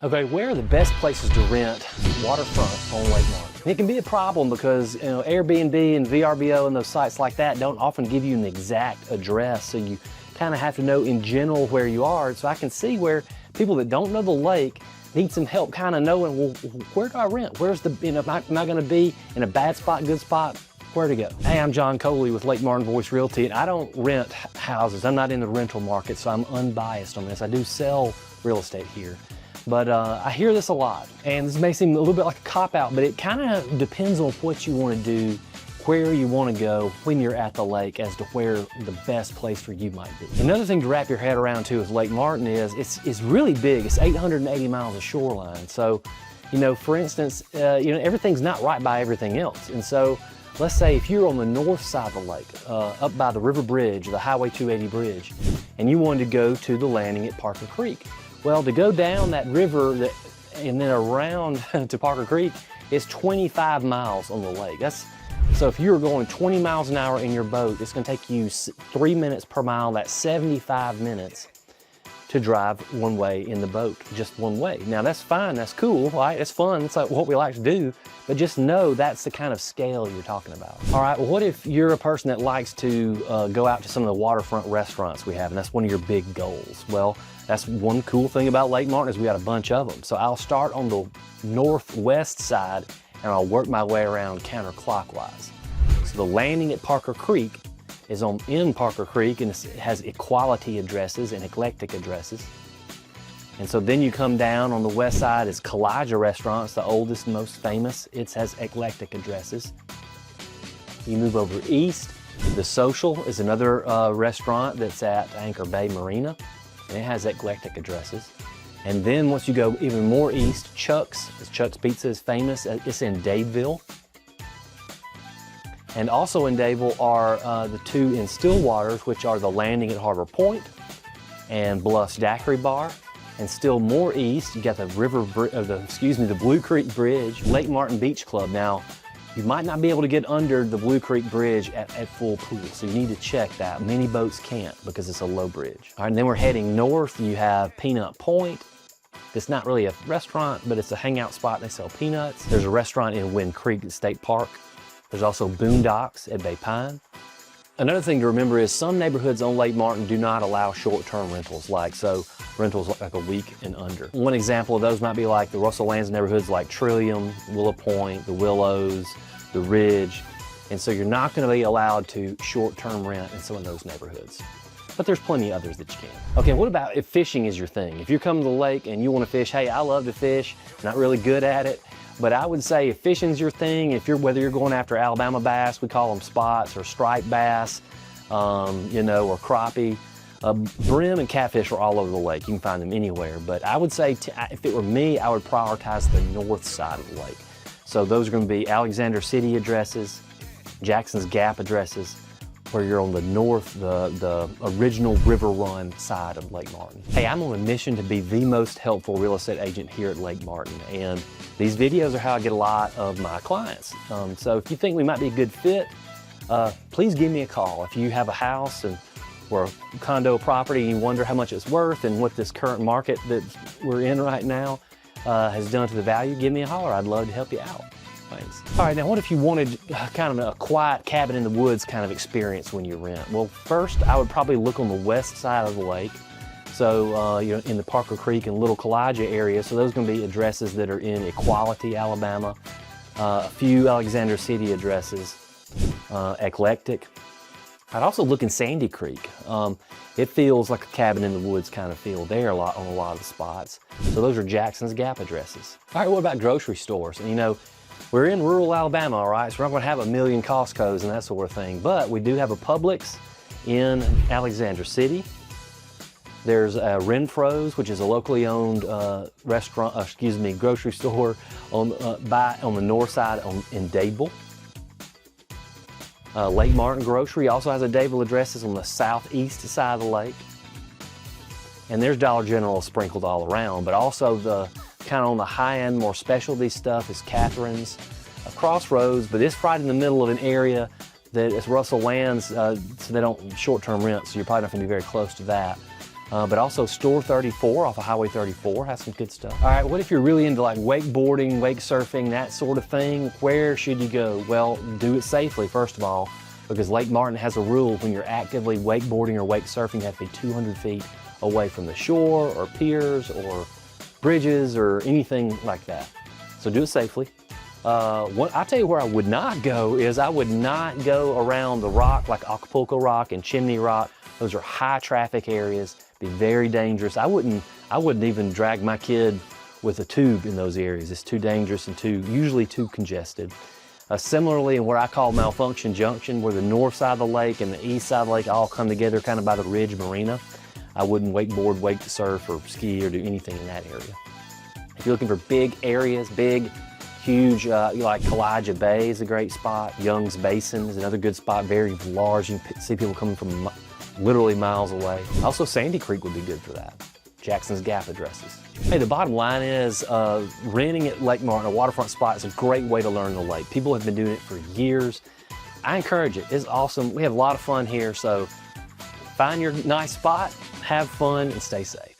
Okay, where are the best places to rent waterfront on Lake Martin? It can be a problem because Airbnb and VRBO and those sites like that don't often give you an exact address, so you kind of have to know in general where you are. So I can see where people that don't know the lake need some help kind of knowing, well, where do I rent? Where's the, am I going to be in a bad spot, good spot? Where to go? Hey, I'm John Coley with Lake Martin Voice Realty, and I don't rent houses. I'm not in the rental market, so I'm unbiased on this. I do sell real estate here. But I hear this a lot, and this may seem a little bit like a cop-out, but it kind of depends on what you want to do, where you want to go when you're at the lake as to where the best place for you might be. Another thing to wrap your head around too with Lake Martin is it's really big. It's 880 miles of shoreline. So, for instance, everything's not right by everything else. And so let's say if you're on the north side of the lake, up by the river bridge, the Highway 280 bridge, and you wanted to go to the landing at Parker Creek. Well, to go down that river and then around to Parker Creek is 25 miles on the lake. So if you're going 20 miles an hour in your boat, it's going to take you 3 minutes per mile. That's 75 minutes to drive one way in the boat, just one way. Now that's fine, that's cool, right? It's fun, it's like what we like to do, but just know that's the kind of scale you're talking about. All right, well, what if you're a person that likes to go out to some of the waterfront restaurants we have, and that's one of your big goals? Well, that's one cool thing about Lake Martin is we got a bunch of them. So I'll start on the northwest side and I'll work my way around counterclockwise. So the landing at Parker Creek is in Parker Creek, and it has equality addresses and eclectic addresses. And so then you come down on the west side is Kowaliga Restaurant. It's the oldest and most famous. It has eclectic addresses. You move over east. The Social is another restaurant that's at Anchor Bay Marina, and it has eclectic addresses. And then once you go even more east, Chuck's Pizza is famous. It's in Dadeville. And also in Dadeville are the two in StillWaters, which are the landing at Harbor Point and Bluffs Daiquiri Bar. And still more east, you got the the Blue Creek Bridge, Lake Martin Beach Club. Now, you might not be able to get under the Blue Creek Bridge at full pool, so you need to check that. Many boats can't because it's a low bridge. All right, and then we're heading north. You have Peanut Point. It's not really a restaurant, but it's a hangout spot. They sell peanuts. There's a restaurant in Wind Creek State Park. There's also Boondocks at Bay Pine. Another thing to remember is some neighborhoods on Lake Martin do not allow short-term rentals, rentals like a week and under. One example of those might be like the Russell Lands neighborhoods like Trillium, Willow Point, the Willows, the Ridge. And so you're not going to be allowed to short-term rent in some of those neighborhoods. But there's plenty of others that you can. Okay, what about if fishing is your thing? If you're coming to the lake and you want to fish, hey, I love to fish, not really good at it, but I would say if fishing's your thing, whether you're going after Alabama bass, we call them spots, or striped bass, or crappie, brim and catfish are all over the lake. You can find them anywhere. But I would say, if it were me, I would prioritize the north side of the lake. So those are going to be Alexander City addresses, Jackson's Gap addresses, where you're on the north, the original river run side of Lake Martin. Hey, I'm on a mission to be the most helpful real estate agent here at Lake Martin, and these videos are how I get a lot of my clients. So if you think we might be a good fit, please give me a call. If you have a house or a condo property and you wonder how much it's worth and what this current market that we're in right now has done to the value, give me a holler. I'd love to help you out. Thanks. All right, now what if you wanted kind of a quiet cabin in the woods kind of experience when you rent? Well, first I would probably look on the west side of the lake. So, in the Parker Creek and Little Kowaliga area. So those are going to be addresses that are in Equality, Alabama. A few Alexander City addresses, eclectic. I'd also look in Sandy Creek. It feels like a cabin in the woods kind of feel there on a lot of the spots. So those are Jackson's Gap addresses. All right, what about grocery stores? And, we're in rural Alabama, all right, so we're not going to have a million Costco's and that sort of thing, but we do have a Publix in Alexander City. There's Renfro's, which is a locally owned grocery store on the north side in Dadeville. Lake Martin Grocery also has a Dadeville addresses on the southeast side of the lake. And there's Dollar General sprinkled all around, but also the kind of on the high end, more specialty stuff is Catherine's, Crossroads, but it's right in the middle of an area that is Russell Lands, so they don't short-term rent, so you're probably not going to be very close to that. but also Store 34 off of Highway 34 has some good stuff. All right, what if you're really into like wakeboarding, wake surfing, that sort of thing? Where should you go? Well, do it safely, first of all, because Lake Martin has a rule when you're actively wakeboarding or wake surfing, you have to be 200 feet away from the shore or piers or bridges or anything like that. So do it safely. I'll tell you where I would not go is I would not go around the rock like Acapulco Rock and Chimney Rock. Those are high traffic areas, be very dangerous. I wouldn't even drag my kid with a tube in those areas. It's too dangerous and usually too congested. Similarly, in where I call Malfunction Junction, where the north side of the lake and the east side of the lake all come together kind of by the Ridge Marina, I wouldn't wakeboard, wake surf, or ski or do anything in that area. If you're looking for big areas, huge, like Kowaliga Bay is a great spot. Young's Basin is another good spot, very large. You can see people coming from literally miles away. Also, Sandy Creek would be good for that. Jackson's Gap addresses. Hey, the bottom line is renting at Lake Martin, a waterfront spot, is a great way to learn the lake. People have been doing it for years. I encourage it. It's awesome. We have a lot of fun here, so find your nice spot, have fun, and stay safe.